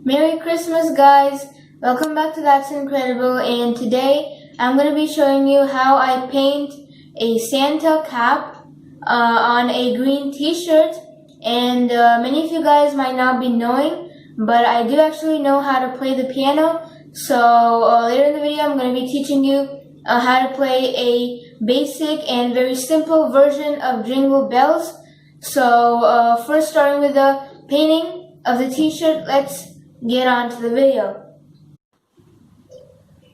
Merry Christmas, guys! Welcome back to That's Incredible, and today I'm going to be showing you how I paint a Santa cap on a green t-shirt. And many of you guys might not be knowing, but I do actually know how to play the piano. So later in the video I'm going to be teaching you how to play a basic and very simple version of Jingle Bells. So first, starting with the painting of the t-shirt, let's get on to the video.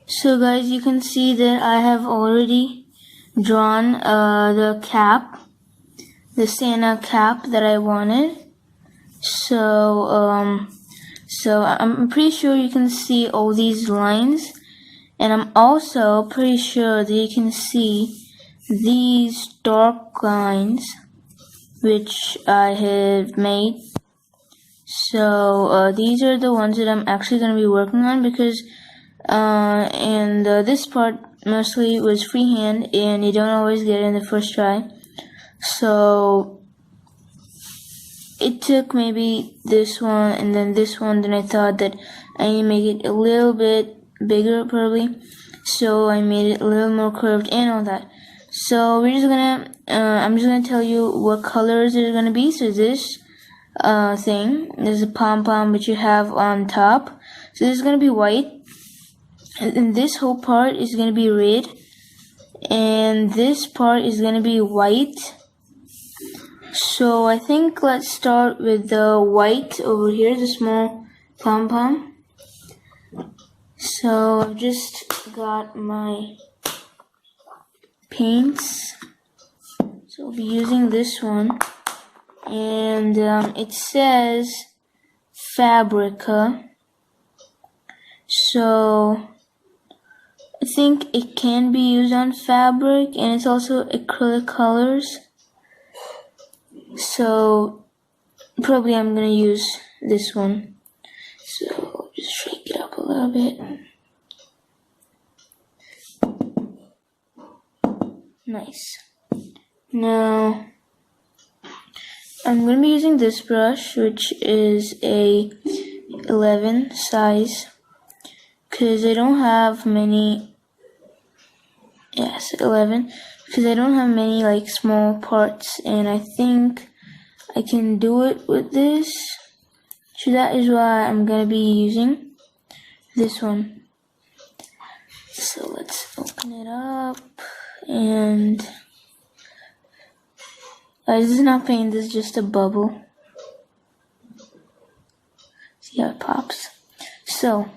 So guys, you can see that I have already drawn the cap, the Santa cap that I wanted. So I'm pretty sure you can see all these lines, and I'm also pretty sure that you can see these dark lines which I have made. So these are the ones that I'm actually going to be working on, because this part mostly was freehand and you don't always get it in the first try. So it took maybe this one and then this one, then I thought that I need to make it a little bit bigger probably, so I made it a little more curved and all that. So we're just gonna I'm just gonna tell you what colors are gonna be. So this thing, there's a pom-pom which you have on top, so this is gonna be white, and this whole part is gonna be red, and this part is gonna be white. So I think let's start with the white over here, the small pom-pom. So I've just got my paints, so I'll be using this one, and it says Fabrica, so I think it can be used on fabric, and it's also acrylic colors, so probably I'm gonna use this one. So I'll just shake it up a little bit. Nice. Now I'm going to be using this brush, which is a 11 size, because I don't have many, 11, because I don't have many like small parts, and I think I can do it with this, so that is why I'm going to be using this one. So let's open it up, and this is not paint, this is just a bubble. See how it pops. So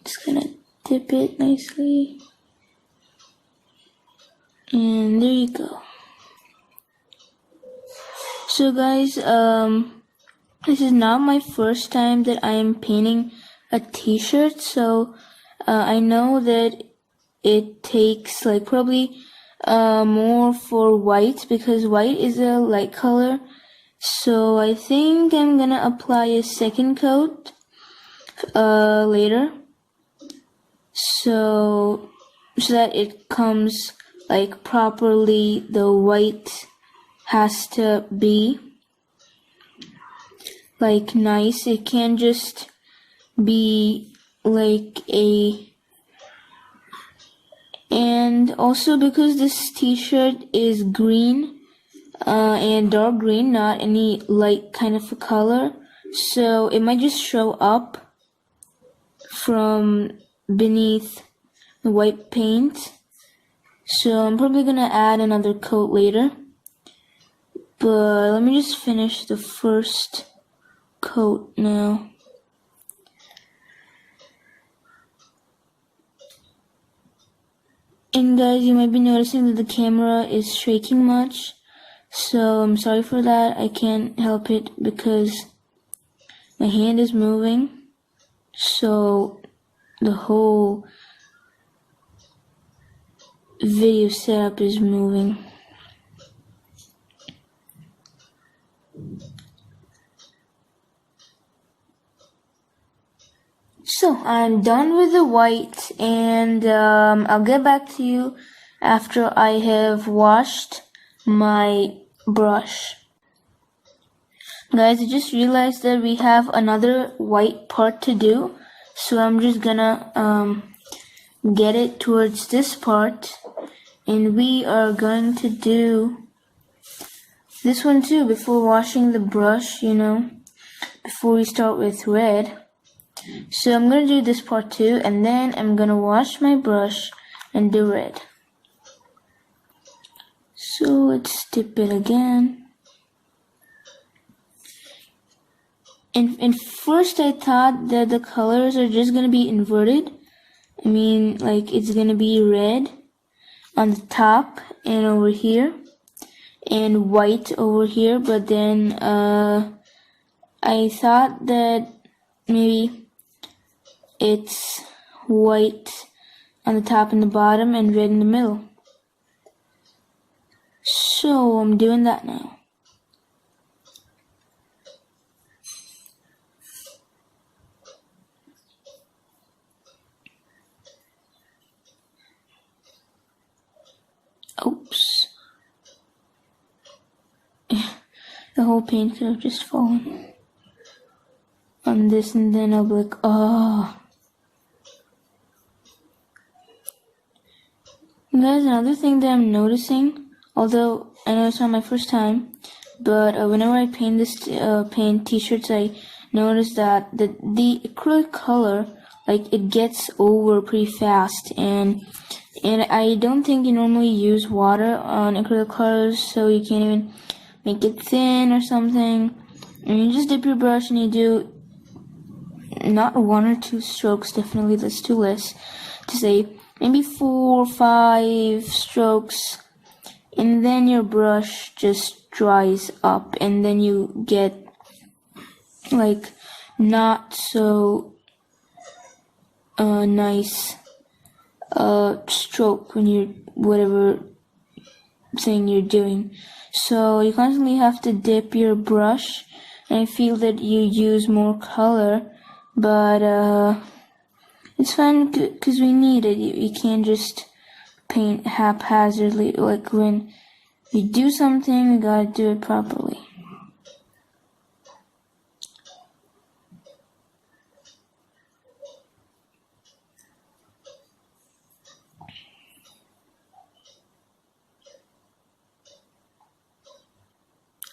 just gonna dip it nicely, and there you go. So guys, this is not my first time that I am painting a t-shirt, so I know that it takes like probably more for white, because white is a light color. So I think I'm gonna apply a second coat later, so that it comes like properly. The white has to be like nice, it can't just be like a. And also, because this t-shirt is green and dark green, not any light kind of a color, so it might just show up from beneath the white paint. So I'm probably gonna add another coat later, but let me just finish the first coat now. And guys, you might be noticing that the camera is shaking much, so I'm sorry for that. I can't help it because my hand is moving, so the whole video setup is moving. So I'm done with the white, and I'll get back to you after I have washed my brush. Guys, I just realized that we have another white part to do, so I'm just gonna get it towards this part, and we are going to do this one too before washing the brush, before we start with red. So I'm gonna do this part too, and then I'm gonna wash my brush and do red. So let's dip it again. And first I thought that the colors are just gonna be inverted. I mean, like it's gonna be red on the top and over here, and white over here, but then I thought that maybe it's white on the top and the bottom and red in the middle. So I'm doing that now. Oops. The whole paint could have just fallen on this, and then I'll be like, oh. Guys, another thing that I'm noticing, although I know it's not my first time, but whenever I paint paint t-shirts, I notice that the acrylic color, like it gets over pretty fast, and I don't think you normally use water on acrylic colors, so you can't even make it thin or something. And you just dip your brush and you do not 1 or 2 strokes, definitely that's too less to say, maybe 4 or 5 strokes, and then your brush just dries up, and then you get like not so nice stroke when you're whatever thing you're doing. So you constantly have to dip your brush, and I feel that you use more color, but it's fine because we need it. You can't just paint haphazardly. Like when you do something, you gotta do it properly.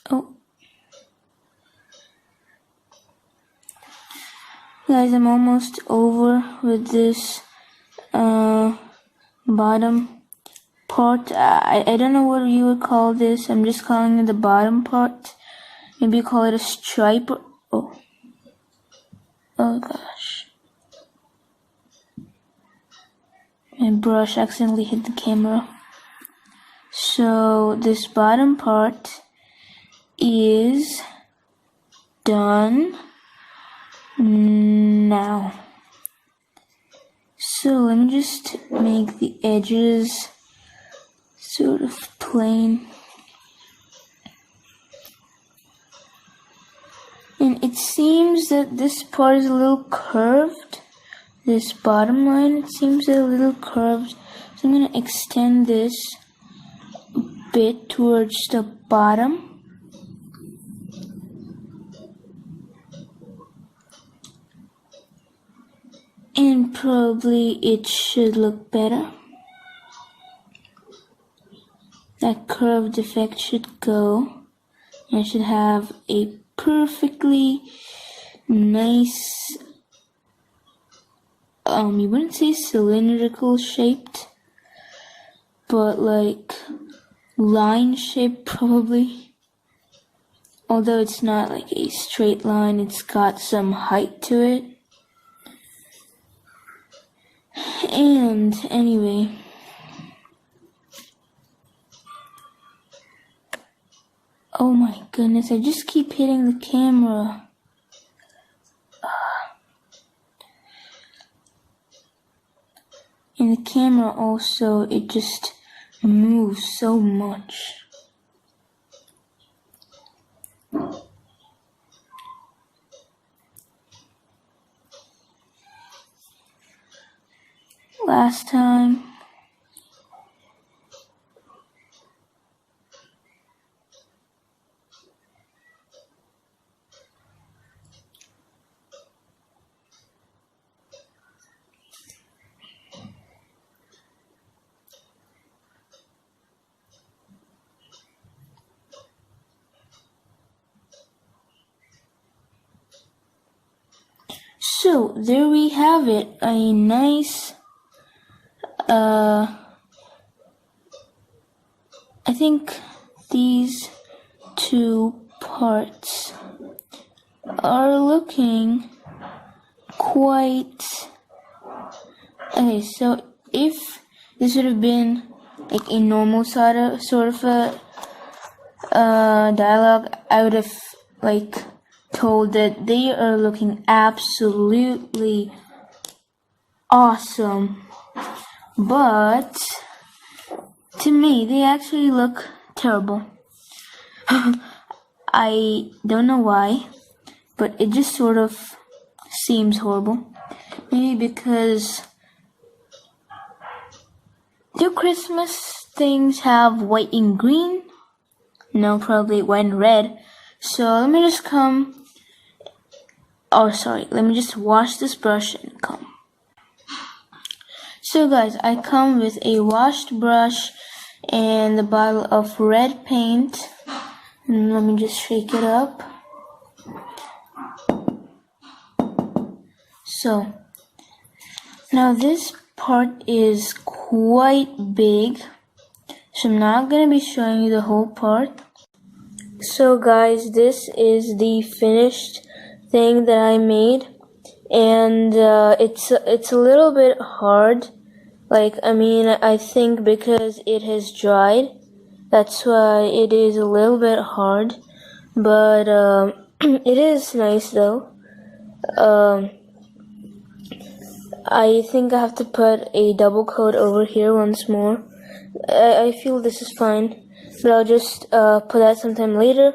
Oh. Guys, I'm almost over with this bottom part. I don't know what you would call this. I'm just calling it the bottom part. Maybe you call it a stripe. Oh gosh. My brush accidentally hit the camera. So this bottom part is done now. So let me just make the edges sort of plain. And it seems that this part is a little curved. This bottom line, it seems a little curved. So I'm going to extend this a bit towards the bottom. And probably it should look better. That curved effect should go. And I should have a perfectly nice, you wouldn't say cylindrical shaped, but like line shape probably. Although it's not like a straight line, it's got some height to it. And anyway, oh my goodness, I just keep hitting the camera. And the camera also, it just moves so much. Last time. So there we have it, a nice I think these two parts are looking quite okay. So if this would have been like a normal sort of a dialogue, I would have like told that they are looking absolutely awesome, but to me they actually look terrible. I don't know why, but it just sort of seems horrible. Maybe because do Christmas things have white and green? No, probably white and red. So let me just let me just wash this brush and come. So guys, I come with a washed brush and a bottle of red paint. And let me just shake it up. So now this part is quite big, so I'm not going to be showing you the whole part. So guys, this is the finished thing that I made, and it's a little bit hard. I think because it has dried, that's why it is a little bit hard, but it is nice though. I think I have to put a double coat over here once more. I feel this is fine, but I'll just put that sometime later.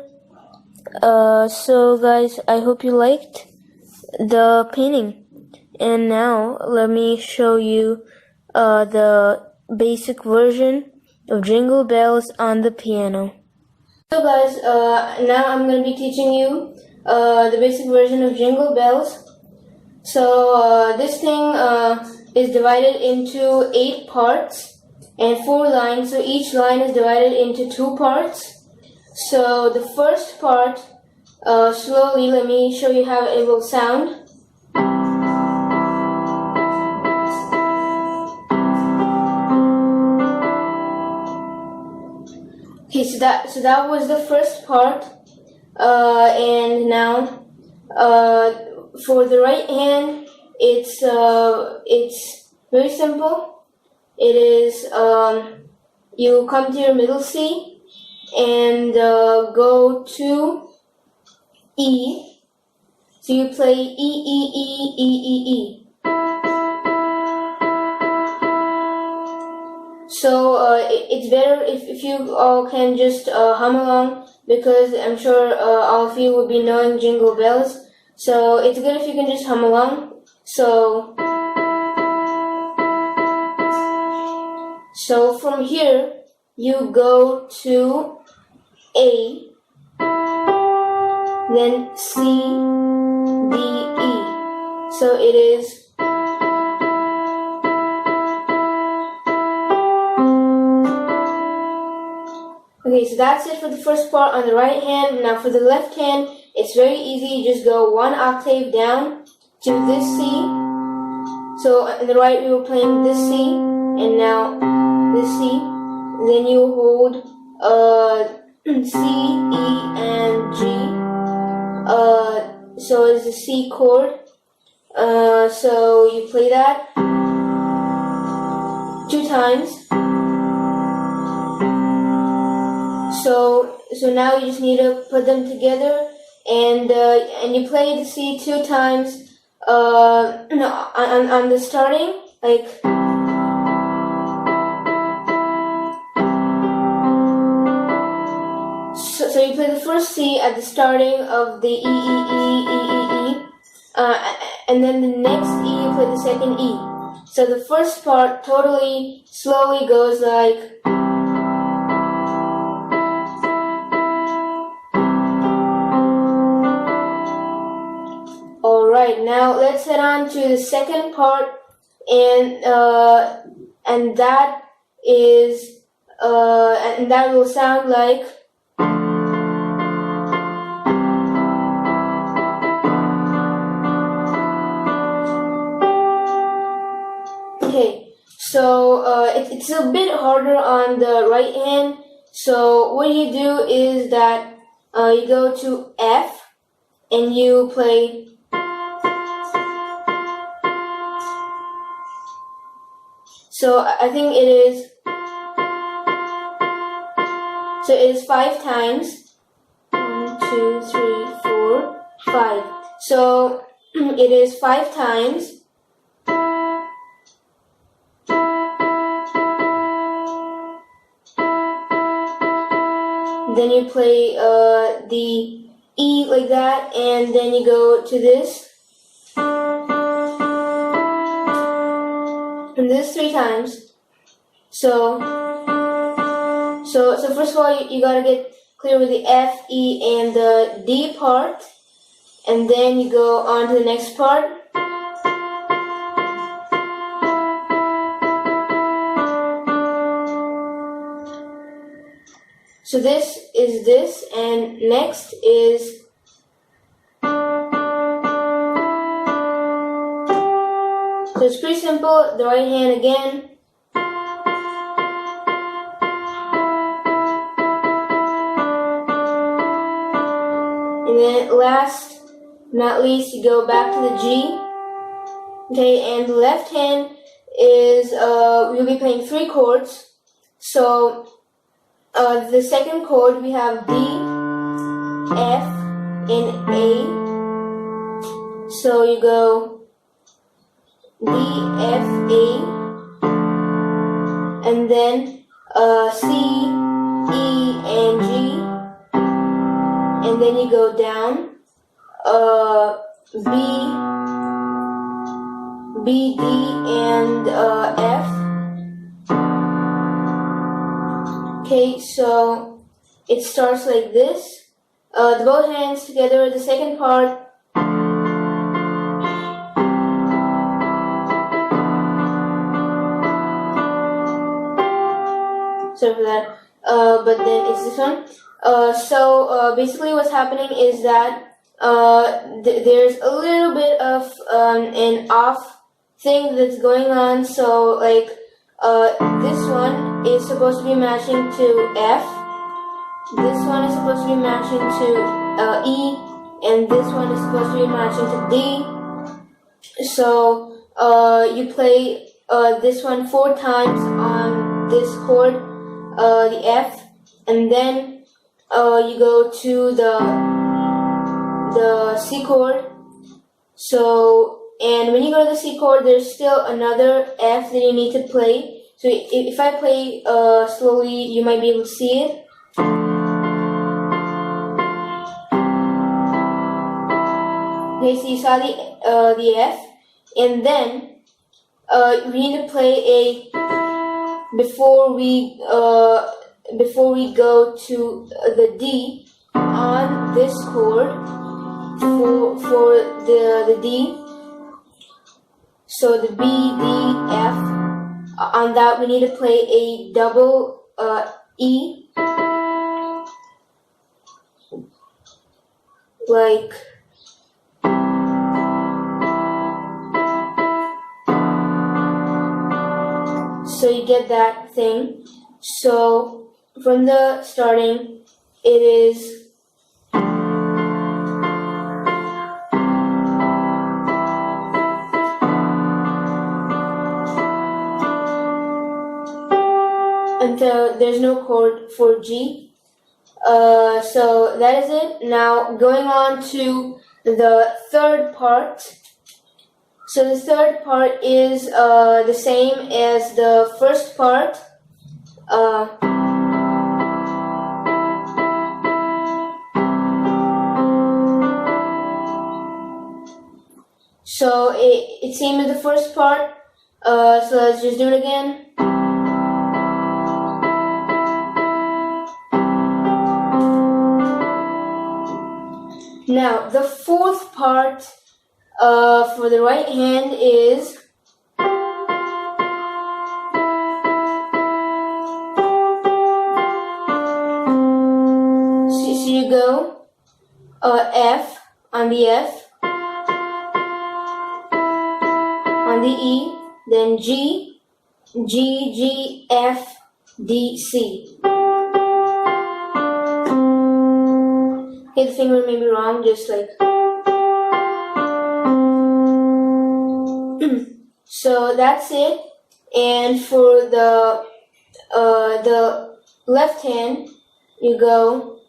So guys, I hope you liked the painting. And now let me show you the basic version of Jingle Bells on the piano. So guys, now I'm going to be teaching you the basic version of Jingle Bells. So this thing is divided into 8 parts and 4 lines, so each line is divided into 2 parts. So the first part, slowly, let me show you how it will sound. Okay, so that was the first part, and now for the right hand, it's very simple. It is you come to your middle C and go to E. So you play E E E E E E. So it's better if you all can just hum along, because I'm sure all of you will be knowing Jingle Bells. So it's good if you can just hum along. So from here you go to A, then C, D, E. So it is okay, so that's it for the first part on the right hand. Now for the left hand, it's very easy. You just go 1 octave down to this C. So on the right, we were playing this C, and now this C. Then you hold C, E, and G. So it's a C chord. So you play that 2 times. So now you just need to put them together, and you play the C 2 times on the starting, like so you play the first C at the starting of the E E E E E E, and then the next E you play the second E. So the first part totally slowly goes like. Alright, now let's head on to the second part, and that is and that will sound like. it's a bit harder on the right hand. So what you do is that you go to F and you play. So I think it is. So it is 5 times. 1, 2, 3, 4, 5. So it is 5 times. Then you play the E like that, and then you go to this. And this 3 times. So first of all, you gotta get clear with the F, E, and the D part, and then you go on to the next part. So this is this, and next is. So it's pretty simple. The right hand again. And then last but not least, you go back to the G. Okay, and the left hand is, we'll be playing 3 chords. So the second chord we have D, F, and A. So you go D, F, A, and then C, E, and G, and then you go down B, D, and F. Okay, so it starts like this. The both hands together, the second part. Sorry for that. But then it's this one. So basically what's happening is that there's a little bit of an off thing that's going on. So like this one is supposed to be matching to F. This one is supposed to be matching to E, and this one is supposed to be matching to D. So you play this one 4 times on this chord, the F, and then you go to the C chord. So, and when you go to the C chord, there's still another F that you need to play. So if I play slowly, you might be able to see it. Okay, so you saw the F, and then we need to play a before we go to the D on this chord for the D. So the B, D, F. On that we need to play a double E, like. So you get that thing. So from the starting, it is until there's no chord for G. So that is it. Now going on to the third part. So the third part is the same as the first part. So it's same as the first part. So let's just do it again. Now the fourth part for the right hand is so you go F on the F, on the E, then G, G, G, F, D, C. Okay, the finger may be wrong, just like. So that's it. And for the left hand, you go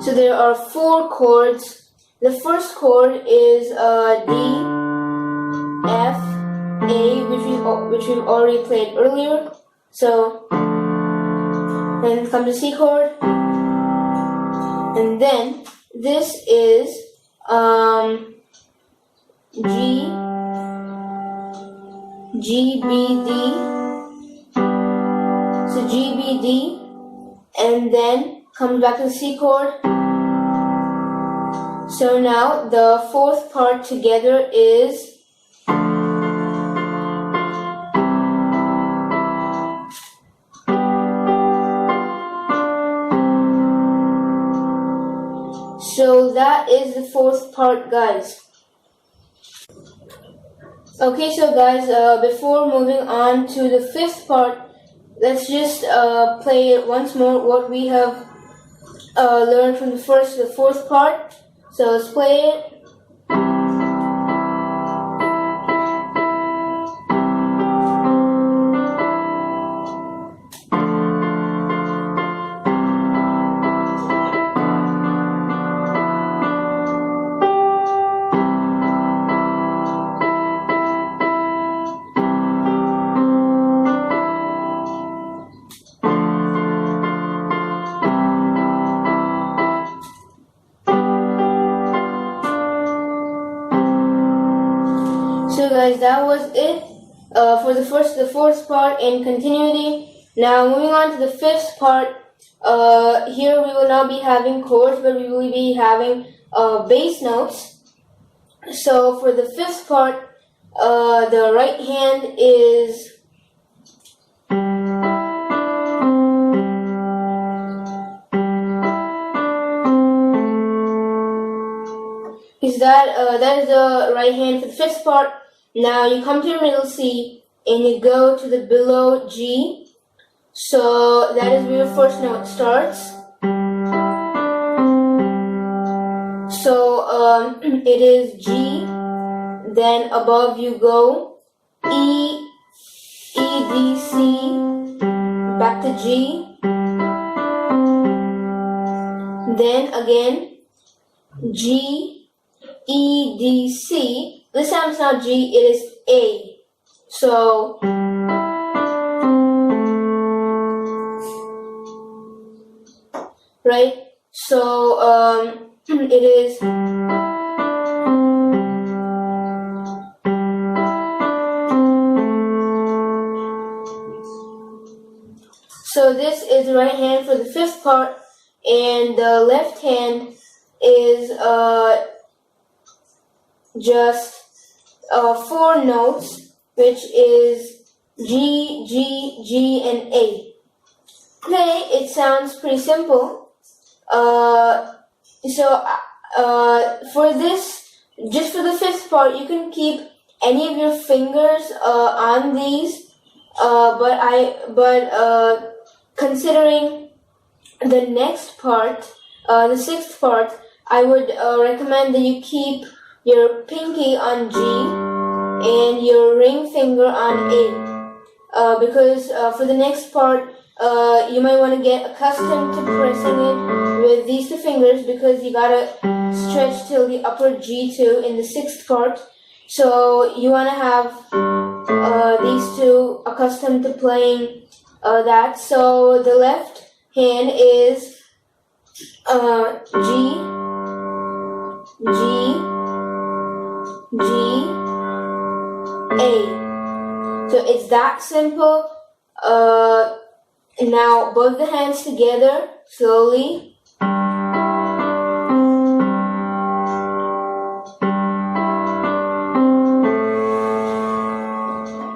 so there are 4 chords. The first chord is D, F, A, which we've already played earlier. So then comes the C chord, and then this is G, G, B, D. So G, B, D, and then comes back to the C chord. So now the fourth part together is So that is the fourth part, guys. Okay, so guys, before moving on to the fifth part, let's just play it once more what we have learned from the first to the fourth part. So let's play it. So guys, that was it for the first to the fourth part in continuity. Now moving on to the fifth part, here we will not be having chords, but we will be having bass notes. So for the fifth part, the right hand is that is the right hand for the fifth part. Now you come to your middle C and you go to the below G. So that is where your first note starts. So it is G. Then above you go E, E, D, C, back to G. Then again G, E, D, C. This time it's not G, it is A. So right? So it is so this is the right hand for the fifth part, and the left hand is just 4 notes, which is G, G, G, and A. Okay, it sounds pretty simple. For this, just for the fifth part, you can keep any of your fingers on these, but considering the next part, the sixth part, I would recommend that you keep your pinky on G and your ring finger on A, because for the next part, you might want to get accustomed to pressing it with these 2 fingers, because you gotta stretch till the upper G2 in the sixth part. So you want to have these 2 accustomed to playing that. So the left hand is G, G, G, A. So it's that simple. Now both the hands together, slowly.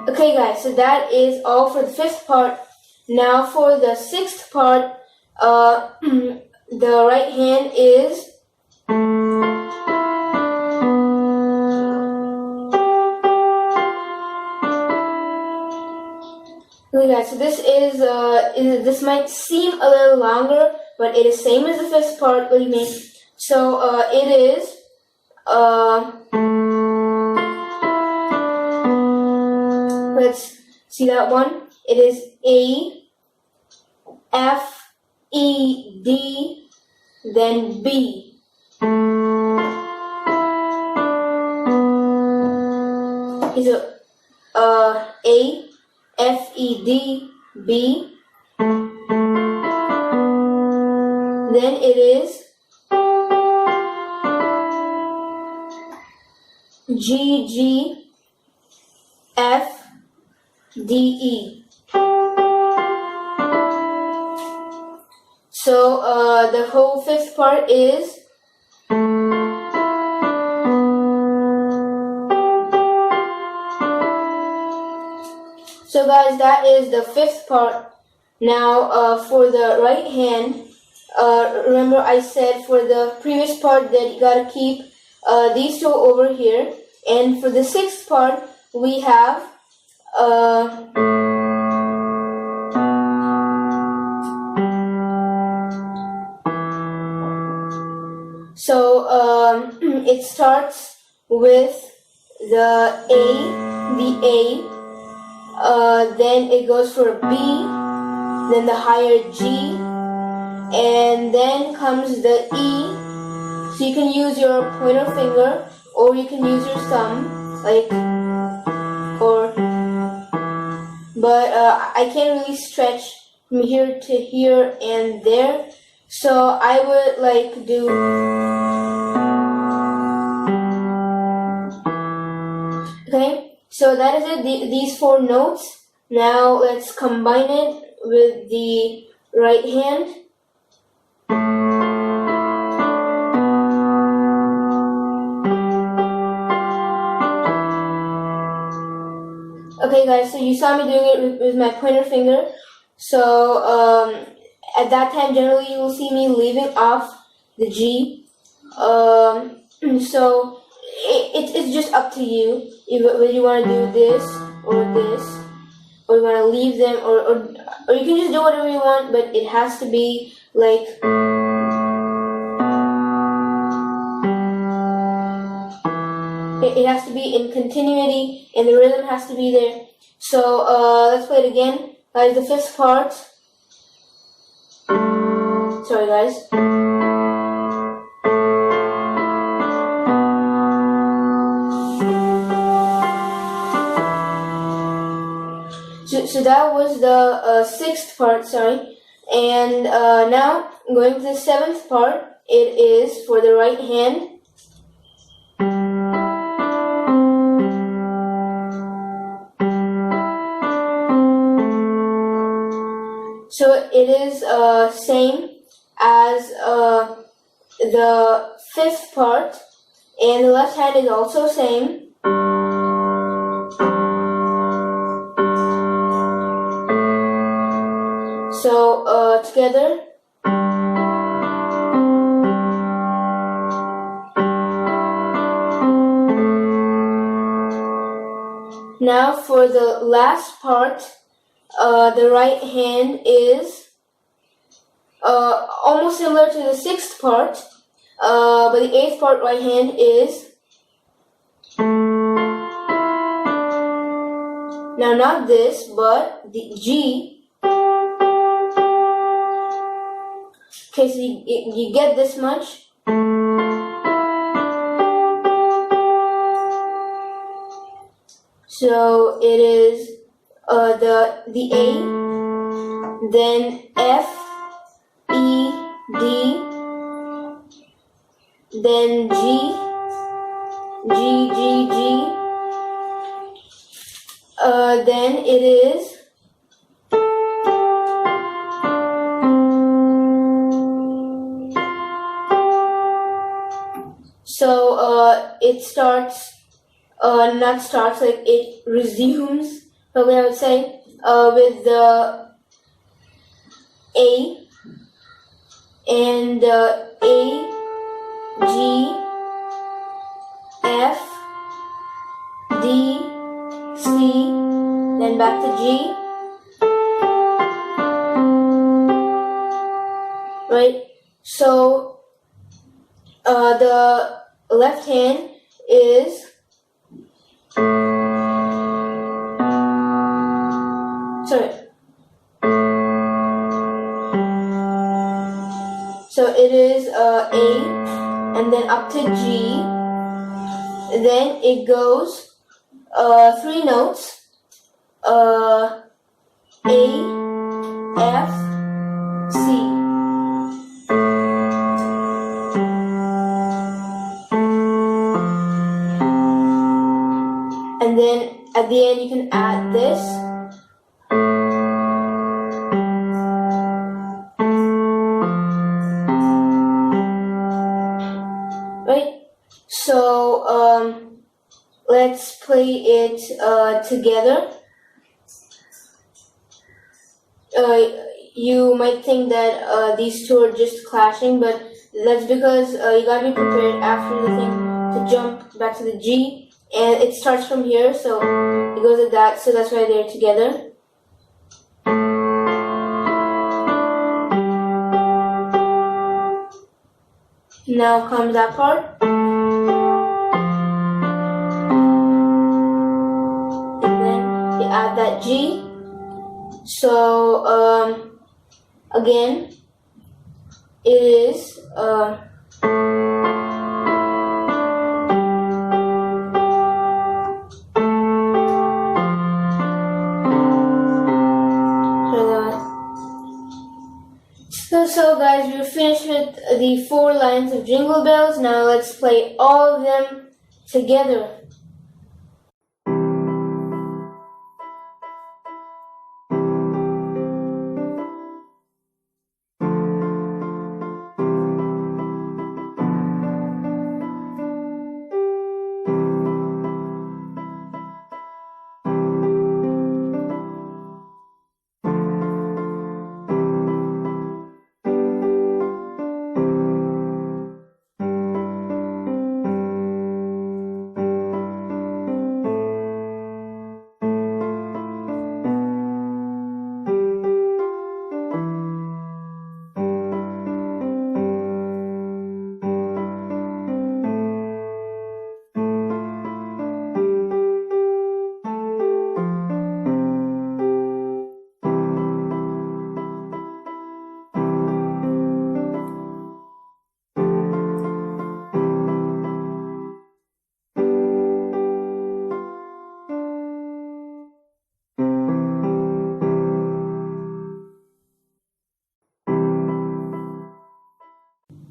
Okay guys, so that is all for the fifth part. Now for the sixth part, the right hand is okay, guys, so this might seem a little longer, but it is same as the fifth part, believe me. So it is let's see that one. It is A, F, E, D, then B. Okay, so A, F, E, D, B. Then it is G, G, F, D, E. So the whole fifth part is so guys, that is the fifth part. Now for the right hand, remember I said for the previous part that you gotta keep these two over here, and for the sixth part we have it starts with the A, then it goes for a B, then the higher G, and then comes the E. So you can use your pointer finger, or you can use your thumb, but I can't really stretch from here to here and there, so I would do okay. So that is it, these four notes. Now let's combine it with the right hand. Okay guys, so you saw me doing it with my pointer finger. So at that time generally you will see me leaving off the G. So it's just up to you whether you want to do this, or you want to leave them, or you can just do whatever you want, but it has to be it has to be in continuity, and the rhythm has to be there. So let's play it again, guys. The fifth part. Sorry, guys. So that was the sixth part, sorry. And now, going to the seventh part, it is for the right hand. So it is same as the fifth part, and the left hand is also same. So together. Now for the last part, the right hand is almost similar to the sixth part, but the eighth part right hand is now not this, but the G. Okay, so you get this much. So it is the A, then F, E, D, then G, G, G, G. Then it is it starts, not starts, it resumes, probably I would say, with the A, and A, G, F, D, C, then back to G, right? So the left hand is so it is A, and then up to G, then it goes 3 notes, A, F, C. And then at the end you can add this. Right? So let's play it together. You might think that these two are just clashing, but that's because you gotta be prepared after the thing to jump back to the G, and it starts from here, so it goes like that, so that's why they're together. Now comes that part. And then you add that G. So again, it is so guys, we're finished with the 4 lines of Jingle Bells. Now let's play all of them together.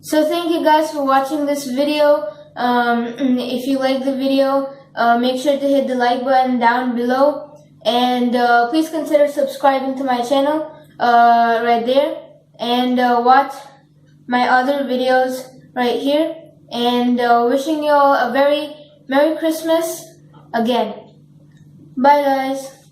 So thank you guys for watching this video. If you like the video, make sure to hit the like button down below, and please consider subscribing to my channel right there, and watch my other videos right here, and wishing you all a very Merry Christmas again. Bye guys.